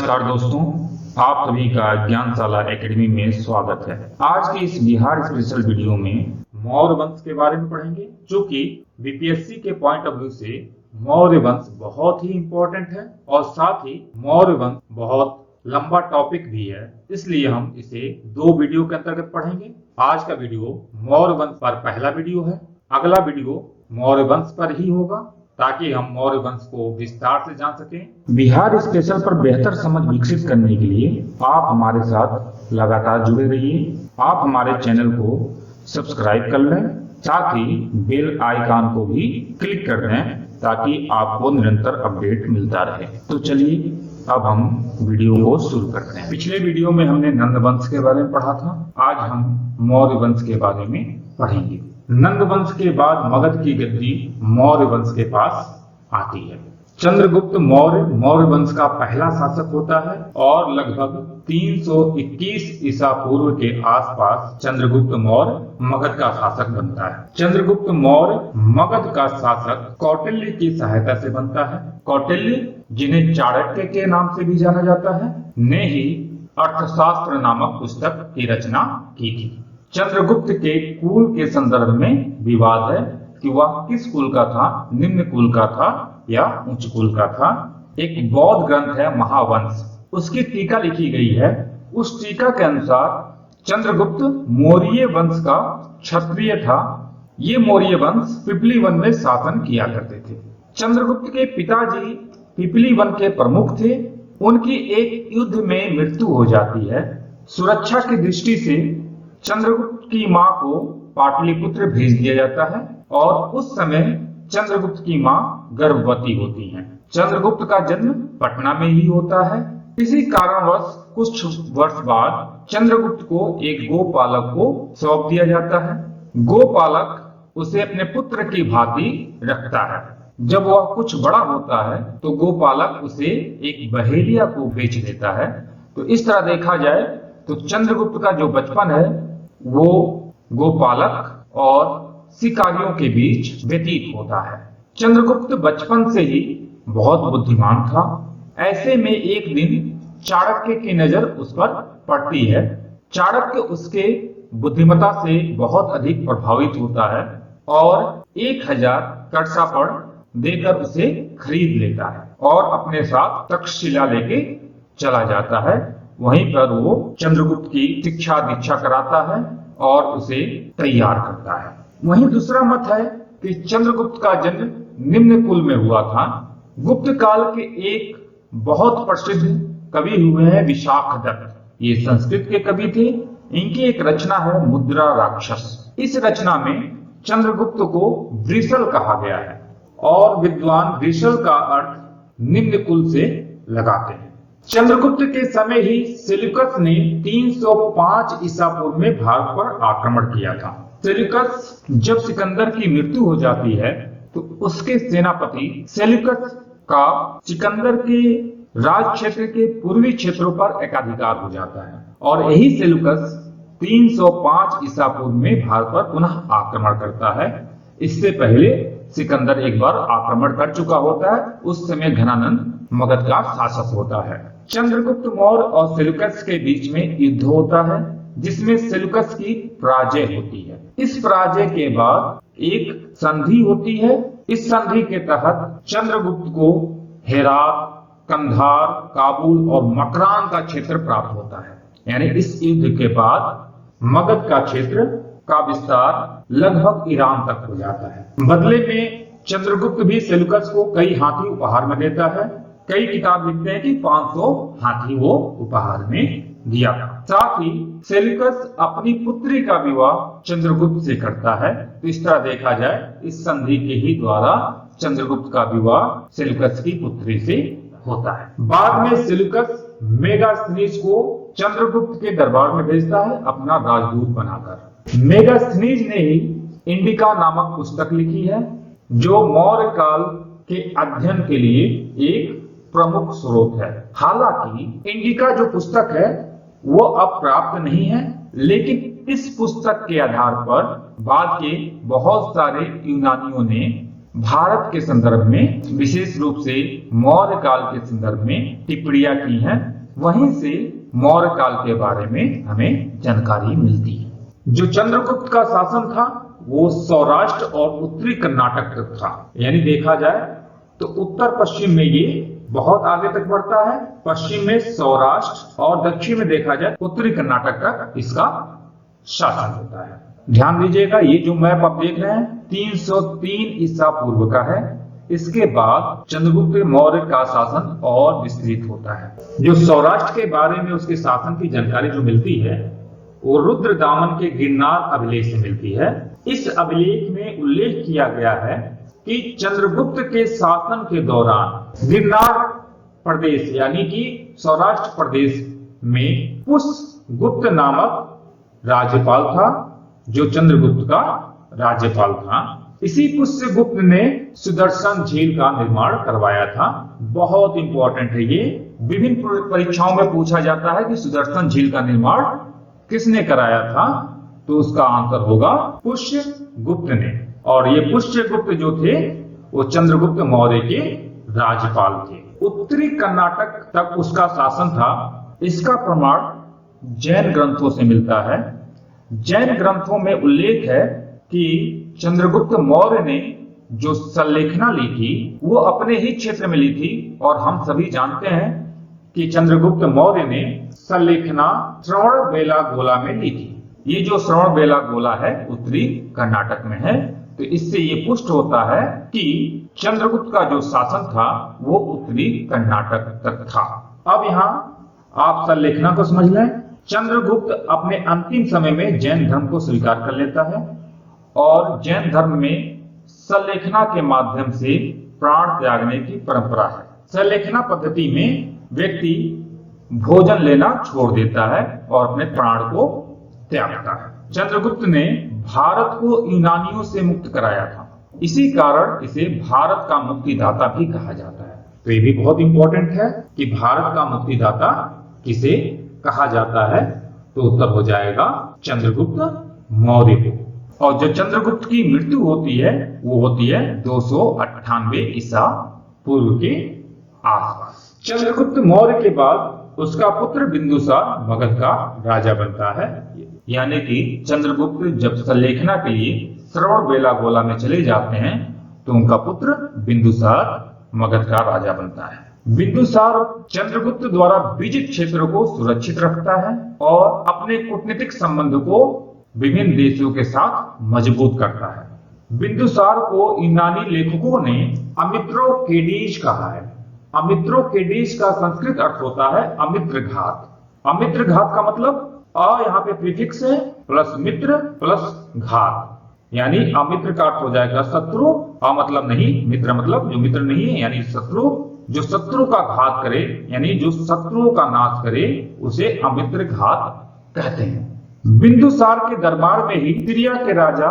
नमस्कार दोस्तों, आप सभी का ज्ञानशाला एकेडमी में स्वागत है। आज के इस बिहार स्पेशल वीडियो में मौर्य वंश के बारे में पढ़ेंगे, जो कि बीपीएससी के पॉइंट ऑफ व्यू से मौर्य वंश बहुत ही इंपॉर्टेंट है और साथ ही मौर्य वंश बहुत लंबा टॉपिक भी है, इसलिए हम इसे 2 वीडियो के अंतर्गत पढ़ेंगे। आज का वीडियो मौर्य वंश पर पहला वीडियो है, अगला वीडियो मौर्य वंश पर ही होगा ताकि हम मौर्य वंश को विस्तार से जान सकें। बिहार स्पेशल पर बेहतर समझ विकसित करने के लिए आप हमारे साथ लगातार जुड़े रहिए। आप हमारे चैनल को सब्सक्राइब कर लें, साथ ही बेल आइकन को भी क्लिक कर दें ताकि आपको निरंतर अपडेट मिलता रहे। तो चलिए अब हम वीडियो को शुरू करते हैं। पिछले वीडियो में हमने नंद वंश के बारे में पढ़ा था, आज हम मौर्य वंश के बारे में पढ़ेंगे। नंद वंश के बाद मगध की गद्दी मौर्य वंश के पास आती है। चंद्रगुप्त मौर्य मौर्य वंश का पहला शासक होता है और लगभग 321 ईसा पूर्व के आसपास चंद्रगुप्त मौर्य मगध का शासक बनता है। चंद्रगुप्त मौर्य मगध का शासक कौटिल्य की सहायता से बनता है। कौटिल्य, जिन्हें चाणक्य के नाम से भी जाना जाता है, ने ही अर्थशास्त्र नामक पुस्तक की रचना की थी। चंद्रगुप्त के कुल के संदर्भ में विवाद है कि वह किस कुल का था, निम्न कुल का था या उच्च कुल का था। एक बौद्ध ग्रंथ है महावंश, उसकी टीका लिखी गई है। उस टीका के अनुसार चंद्रगुप्त मौर्य वंश का क्षत्रिय था। ये मौर्य वंश पिपली वन में शासन किया करते थे। चंद्रगुप्त के पिताजी पिपली वन के प्रमुख थे। उनकी एक युद्ध में मृत्यु हो जाती है। सुरक्षा की दृष्टि से चंद्रगुप्त की मां को पाटलिपुत्र भेज दिया जाता है और उस समय चंद्रगुप्त की मां गर्भवती होती हैं। चंद्रगुप्त का जन्म पटना में ही होता है। किसी कारणवश कुछ वर्ष बाद चंद्रगुप्त को एक गोपालक को सौंप दिया जाता है। गोपालक उसे अपने पुत्र की भांति रखता है। जब वह कुछ बड़ा होता है तो गोपालक उसे एक बहेलिया को बेच देता है। तो इस तरह देखा जाए तो चंद्रगुप्त का जो बचपन है वो गोपालक और शिकारियों के बीच व्यतीत होता है। चंद्रगुप्त बचपन से ही बहुत बुद्धिमान था। ऐसे में एक दिन चाणक्य की नजर उस पर पड़ती है। चाणक्य उसके बुद्धिमत्ता से बहुत अधिक प्रभावित होता है और 1000 कड़सापड़ देकर उसे खरीद लेता है और अपने साथ तक्षशिला लेके चला जाता है। वहीं पर वो चंद्रगुप्त की शिक्षा दीक्षा कराता है और उसे तैयार करता है। वहीं दूसरा मत है कि चंद्रगुप्त का जन्म निम्न कुल में हुआ था। गुप्त काल के एक बहुत प्रसिद्ध कवि हुए हैं विशाखदत्त। ये संस्कृत के कवि थे। इनकी एक रचना है मुद्रा राक्षस। इस रचना में चंद्रगुप्त को वृषल कहा गया है और विद्वान वृषल का अर्थ निम्न कुल से लगाते हैं। चंद्रगुप्त के समय ही सेल्यूकस ने 305 ईसा पूर्व में भारत पर आक्रमण किया था। सेल्यूकस जब सिकंदर की मृत्यु हो जाती है तो उसके सेनापति सेल्यूकस का सिकंदर के राज क्षेत्र के पूर्वी क्षेत्रों पर एकाधिकार हो जाता है और यही सेल्यूकस 305 ईसा पूर्व में भारत पर पुनः आक्रमण करता है। इससे पहले सिकंदर एक बार आक्रमण कर चुका होता है। उस समय घनानंद मगध का शासक होता है। चंद्रगुप्त मौर्य और सेल्यूकस के बीच में युद्ध होता है जिसमें सेल्यूकस की पराजय होती है। इस पराजय के बाद एक संधि होती है। इस संधि के तहत चंद्रगुप्त को हेरात, कंधार, काबुल और मकरान का क्षेत्र प्राप्त होता है। यानी इस युद्ध के बाद मगध का क्षेत्र का विस्तार लगभग ईरान तक हो जाता है। बदले में चंद्रगुप्त भी सेल्यूकस को कई हाथी उपहार में देता है। कई किताब लिखते हैं कि 500 हाथी वो उपहार में दिया था। साथ ही सेल्यूकस अपनी पुत्री का विवाह चंद्रगुप्त से करता है। तो इस तरह देखा जाए इस संधि के ही द्वारा चंद्रगुप्त का विवाह सेल्यूकस की पुत्री से होता है। बाद में सेल्यूकस मेगास्थनीज को चंद्रगुप्त के दरबार में भेजता है अपना राजदूत बनाकर। मेगास्थनीज ने ही इंडिका नामक पुस्तक लिखी है जो मौर्य काल के अध्ययन के लिए एक प्रमुख स्रोत है। हालांकि इंडिका जो पुस्तक है वो अब प्राप्त नहीं है, लेकिन इस पुस्तक के आधार पर बाद के बहुत सारे यूनानियों ने भारत के संदर्भ में, विशेष रूप से मौर्य काल के संदर्भ में टिप्पणियां की हैं वहीं से मौर्य काल के बारे में हमें जानकारी मिलती है। जो चंद्रगुप्त का शासन था वो सौराष्ट्र और उत्तरी कर्नाटक तक था, यानी देखा जाए तो उत्तर पश्चिम में ये बहुत आगे तक बढ़ता है, पश्चिम में सौराष्ट्र और दक्षिण में देखा जाए उत्तरी कर्नाटक तक इसका शासन होता है। ध्यान दीजिएगा, ये जो मैप आप देख रहे हैं 303 ईसा पूर्व का है। इसके बाद चंद्रगुप्त मौर्य का शासन और विस्तृत होता है। जो सौराष्ट्र के बारे में उसके शासन की जानकारी जो मिलती है वो रुद्रदामन के गिरनार अभिलेख से मिलती है। इस अभिलेख में उल्लेख किया गया है कि चंद्रगुप्त के शासन के दौरान गिरनार प्रदेश यानी कि सौराष्ट्र प्रदेश में पुष्यगुप्त नामक राज्यपाल था, जो चंद्रगुप्त का राज्यपाल था। इसी पुष्यगुप्त ने सुदर्शन झील का निर्माण करवाया था। बहुत इंपॉर्टेंट है ये, विभिन्न परीक्षाओं में पूछा जाता है कि सुदर्शन झील का निर्माण किसने कराया था, तो उसका आंसर होगा पुष्यगुप्त ने। और ये पुष्यगुप्त जो थे वो चंद्रगुप्त मौर्य के राज्यपाल थे। उत्तरी कर्नाटक तक उसका शासन था। इसका प्रमाण जैन ग्रंथों से मिलता है। जैन ग्रंथों में उल्लेख है कि चंद्रगुप्त मौर्य ने जो संलेखना ली थी वो अपने ही क्षेत्र में ली थी, और हम सभी जानते हैं कि चंद्रगुप्त मौर्य ने संलेखना श्रवणबेलागोला में ली थी। ये जो श्रवणबेलागोला है उत्तरी कर्नाटक में है, तो इससे ये पुष्ट होता है कि चंद्रगुप्त का जो शासन था वो उत्तरी कर्नाटक तक था। अब यहाँ आप संलेखना को समझ लें। चंद्रगुप्त अपने अंतिम समय में जैन धर्म को स्वीकार कर लेता है, और जैन धर्म में संलेखना के माध्यम से प्राण त्यागने की परंपरा है। संलेखना पद्धति में व्यक्ति भोजन लेना छोड़ देता है और अपने प्राण को त्यागता है। चंद्रगुप्त ने भारत को यूनानियों से मुक्त कराया था, इसी कारण इसे भारत का मुक्तिदाता भी कहा जाता है। तो ये भी बहुत इंपॉर्टेंट है कि भारत का मुक्तिदाता किसे कहा जाता है, तो उत्तर हो जाएगा चंद्रगुप्त मौर्य को। और जो चंद्रगुप्त की मृत्यु होती है वो होती है 298 ईसा पूर्व के आसपास। चंद्रगुप्त मौर्य के बाद उसका पुत्र बिंदुसार मगध का राजा बनता है। यानी कि चंद्रगुप्त जब संलेखना के लिए श्रवणबेलागोला में चले जाते हैं तो उनका पुत्र बिंदुसार मगध का राजा बनता है। बिंदुसार चंद्रगुप्त द्वारा विजित क्षेत्र को सुरक्षित रखता है और अपने कूटनीतिक संबंध को विभिन्न देशों के साथ मजबूत करता है। बिंदुसार को यूनानी लेखकों ने अमित्रोकेडीज कहा है। अमित्रोकेडीज का संस्कृत अर्थ होता है अमित्र घात। अमित्र घात का मतलब यहाँ पे प्रीफिक्स है प्लस मित्र प्लस घात, यानी अमित्र का अर्थ हो जाएगा शत्रु। मतलब नहीं, मित्र मतलब जो मित्र नहीं है यानी शत्रु। जो शत्रु का घात करे यानी जो शत्रुओं का नाश करे उसे अमित्र घात कहते हैं। बिंदुसार के दरबार में ही सीरिया के राजा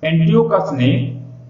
एंटियोकस ने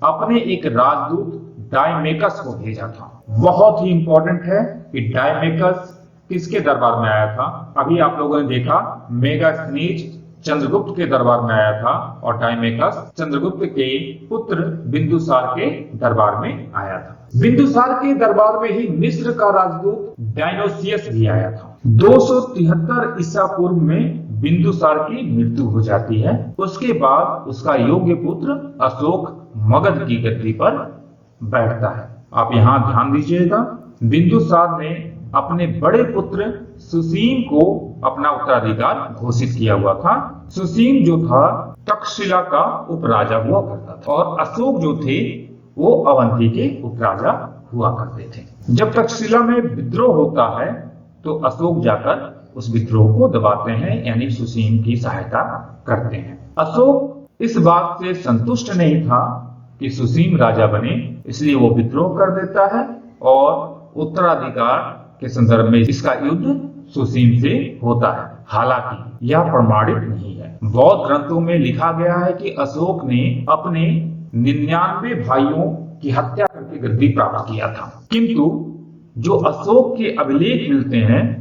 अपने एक राजदूत डायमेकस को भेजा था। बहुत ही इंपॉर्टेंट है कि डायमेकस किसके दरबार में आया था। अभी आप लोगों ने देखा मेगास्थनीज चंद्रगुप्त के दरबार में आया था और डायमेकस चंद्रगुप्त के पुत्र बिंदुसार के दरबार में आया था। बिंदुसार के दरबार में ही मिस्र का राजदूत डायनोसियस भी आया था। 273 ईसा पूर्व में बिंदुसार की मृत्यु हो जाती है। उसके बाद उसका योग्य पुत्र अशोक मगध की गद्दी पर बैठता है। आप यहाँ ध्यान दीजिएगा, बिंदुसार ने अपने बड़े पुत्र सुसीम को अपना उत्तराधिकार घोषित किया हुआ था। सुसीम जो था तक्षशिला का उपराजा हुआ करता था और अशोक जो थे वो अवंती के उपराजा हुआ करते थे। जब तक्षशिला में विद्रोह होता है तो अशोक जाकर उस विद्रोह को दबाते हैं, यानी सुसीम की सहायता करते हैं। अशोक इस बात से संतुष्ट नहीं था कि सुसीम राजा बने, इसलिए वो विद्रोह कर देता है और उत्तराधिकार के संदर्भ में इसका युद्ध सुसीम से होता है। हालांकि यह प्रमाणित नहीं है। बौद्ध ग्रंथों में लिखा गया है कि अशोक ने अपने 99 भाइयों की हत्या करके गद्दी प्राप्त किया था, किंतु जो अशोक के अभिलेख मिलते हैं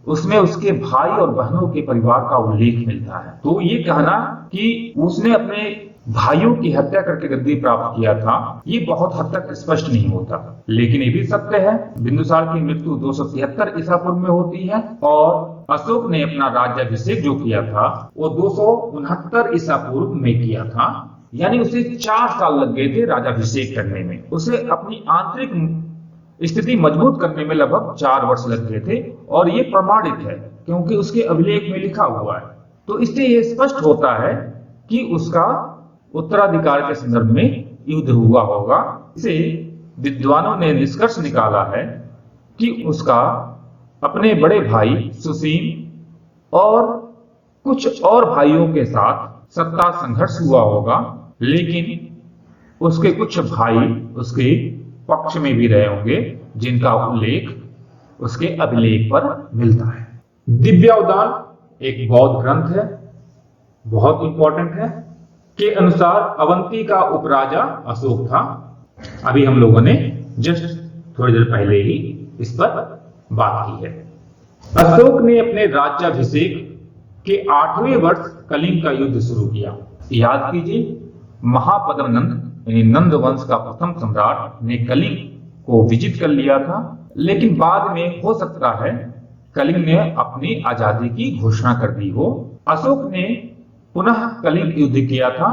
उसमें उसके भाई और बहनों के परिवार का उल्लेख मिलता है। तो ये कहना कि उसने अपने भाइयों की हत्या करके गद्दी प्राप्त किया था, ये बहुत हद तक स्पष्ट नहीं होता। लेकिन ये भी सत्य है, बिंदुसार की मृत्यु 273 ईसा पूर्व में होती है और अशोक ने अपना राज्याभिषेक जो किया था वो 269 ईसा पूर्व में किया था। यानी उसे 4 साल लग गए थे राज्याभिषेक करने में। उसे अपनी आंतरिक स्थिति मजबूत करने में लगभग 4 वर्ष लग गए थे और ये प्रमाणित है क्योंकि उसके अभिलेख में लिखा हुआ है। तो इससे ये स्पष्ट होता है कि उसका उत्तराधिकार के संदर्भ में युद्ध हुआ होगा। इसे विद्वानों ने निष्कर्ष निकाला है कि उसका अपने बड़े भाई सुसीम और कुछ और भाइयों के साथ सत्ता संघर्ष हुआ होगा, लेकिन उसके कुछ भाई उसके पक्ष में भी रहे होंगे जिनका उल्लेख उसके अभिलेख पर मिलता है। दिव्यावदान एक बौद्ध ग्रंथ है, बहुत इंपॉर्टेंट है, के अनुसार अवंती का उपराजा अशोक था। अभी हम लोगों ने जस्ट थोड़ी देर पहले ही इस पर बात की है। अशोक ने अपने राज्याभिषेक के 8वें वर्ष कलिंग का युद्ध शुरू किया। याद कीजिए, महापद्मनंद नंद वंश का प्रथम सम्राट ने कलिंग को विजित कर लिया था, लेकिन बाद में हो सकता है कलिंग ने अपनी आजादी की घोषणा कर दी हो। अशोक ने पुनः कलिंग युद्ध किया था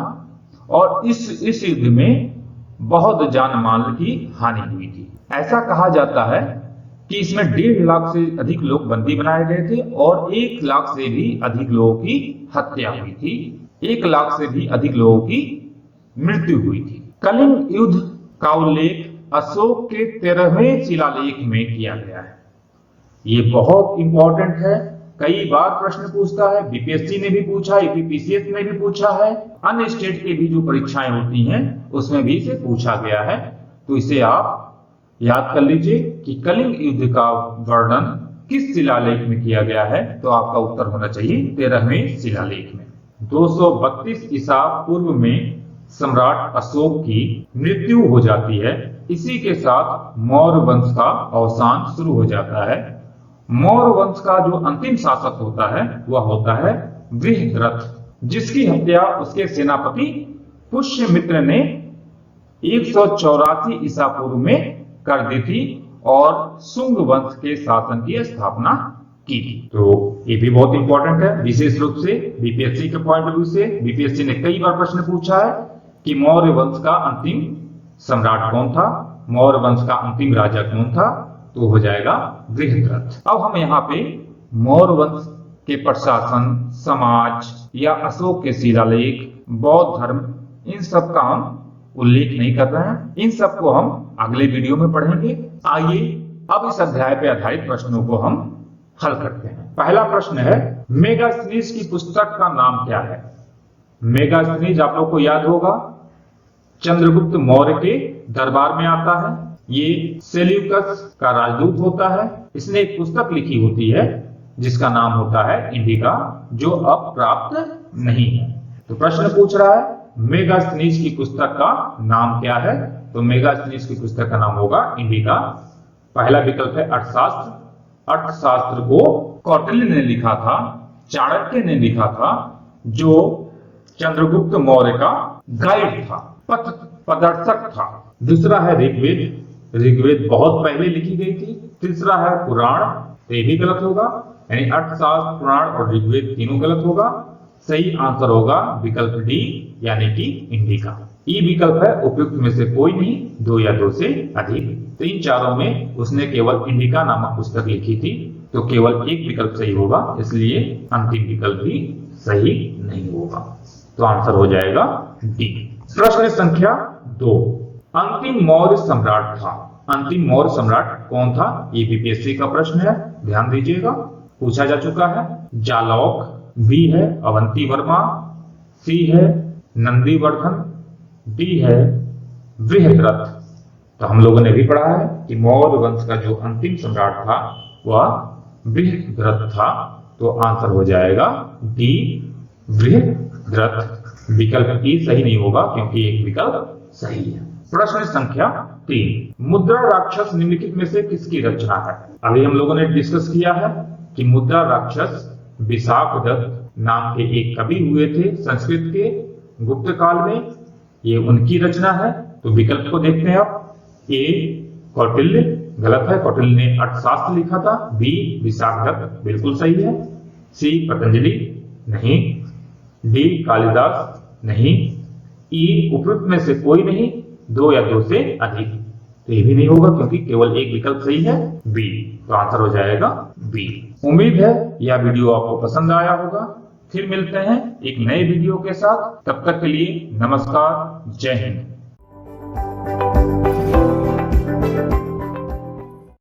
और इस युद्ध में बहुत जान माल की हानि हुई थी। ऐसा कहा जाता है कि इसमें 1.5 लाख से अधिक लोग बंदी बनाए गए थे और 1 लाख से भी अधिक लोगों की हत्या हुई थी। 1 लाख से भी अधिक लोगों की मृत्यु हुई थी। कलिंग युद्ध का उल्लेख अशोक के 13वें शिलालेख में किया गया है। ये बहुत इंपॉर्टेंट है, कई बार प्रश्न पूछता है, बीपीएससी ने भी पूछा, यूपीपीसीएस ने भी पूछा है, अन्य स्टेट की भी जो परीक्षाएं होती हैं उसमें भी इसे पूछा गया है। तो इसे आप याद कर लीजिए कि कलिंग युद्ध का वर्णन किस शिलालेख में किया गया है, तो आपका उत्तर होना चाहिए 13वें शिलालेख में। 232 ईसा पूर्व में सम्राट अशोक की मृत्यु हो जाती है। इसी के साथ मौर्य वंश का अवसान शुरू हो जाता है। मौर्य वंश का जो अंतिम शासक होता है वह होता है बृहद्रथ, जिसकी हत्या उसके सेनापति पुष्यमित्र ने 184 ईसा पूर्व में कर दी थी और शुंग वंश के शासन की स्थापना की थी। तो ये भी बहुत इंपॉर्टेंट है, विशेष रूप से बीपीएससी के पॉइंट ऑफ व्यू से। बीपीएससी ने कई बार प्रश्न पूछा है कि मौर्य वंश का अंतिम सम्राट कौन था, मौर्य वंश का अंतिम राजा कौन था, तो हो जाएगा बृहद्रथ। अब हम यहाँ पे मौर्य वंश के प्रशासन, समाज या अशोक के शिलालेख, बौद्ध धर्म, इन सब का हम उल्लेख नहीं कर रहे हैं। इन सब को हम अगले वीडियो में पढ़ेंगे। आइए अब इस अध्याय पे आधारित प्रश्नों को हम हल करते हैं। पहला प्रश्न है, मेगास्थनीज की पुस्तक का नाम क्या है? मेगास्थनीज आप लोग को याद होगा, चंद्रगुप्त मौर्य के दरबार में आता है। ये सेल्यूकस का राजदूत होता है। इसने एक पुस्तक लिखी होती है जिसका नाम होता है इंडिका, जो अब प्राप्त नहीं है। तो प्रश्न पूछ रहा है मेगास्थनीज की पुस्तक का नाम क्या है? तो मेगास्थनीज की पुस्तक का नाम होगा इंडिका। पहला विकल्प है अर्थशास्त्र। अर्थशास्त्र को कौटिल्य ने लिखा था, चाणक्य ने लिखा था, जो चंद्रगुप्त मौर्य का गाइड था, पथ प्रदर्शक था। दूसरा है ऋग्वेद। ऋग्वेद बहुत पहले लिखी गई थी। तीसरा है पुराण, तो ये भी गलत होगा, यानी अर्थशास्त्र, पुराण और ऋग्वेद तीनों गलत होगा। सही आंसर होगा विकल्प डी, यानी कि इंडिका। ई विकल्प है उपयुक्त में से कोई नहीं, 2 या 2 से अधिक। तो इन चारों में उसने केवल इंडिका नामक पुस्तक लिखी थी, तो केवल एक विकल्प सही होगा, इसलिए अंतिम विकल्प भी सही नहीं होगा। तो आंसर हो जाएगा डी। प्रश्न संख्या 2, अंतिम मौर्य सम्राट था। अंतिम मौर्य सम्राट कौन था? ये बीपीएससी का प्रश्न है, ध्यान दीजिएगा, पूछा जा चुका है। जालौक, बी है अवंती वर्मा, सी है नंदीवर्धन, डी है बृहद्रथ। तो हम लोगों ने भी पढ़ा है कि मौर्य वंश का जो अंतिम सम्राट था वह बृहद्रथ था। तो आंसर हो जाएगा डी, बृहद्रथ। विकल्प ई सही नहीं होगा क्योंकि एक विकल्प सही है। प्रश्न संख्या 3, मुद्रा राक्षस निम्नलिखित में से किसकी रचना है? अभी हम लोगों ने डिस्कस किया है कि मुद्रा राक्षस विशाखदत्त नाम के एक कवि हुए थे संस्कृत के, गुप्त काल में, ये उनकी रचना है। तो विकल्प को देखते हैं आप। ए कौटिल्य, गलत है, कौटिल्य ने अर्थशास्त्र लिखा था। बी विशाखदत्त, बिल्कुल सही है। सी पतंजलि, नहीं। डी कालिदास, नहीं। ई उपरोक्त में से कोई नहीं, 2 या 2 से अधिक। तो ये भी नहीं होगा क्योंकि केवल एक विकल्प सही है, बी। तो आंसर हो जाएगा बी। उम्मीद है यह वीडियो आपको पसंद आया होगा। फिर मिलते हैं एक नए वीडियो के साथ। तब तक के लिए नमस्कार, जय हिंद।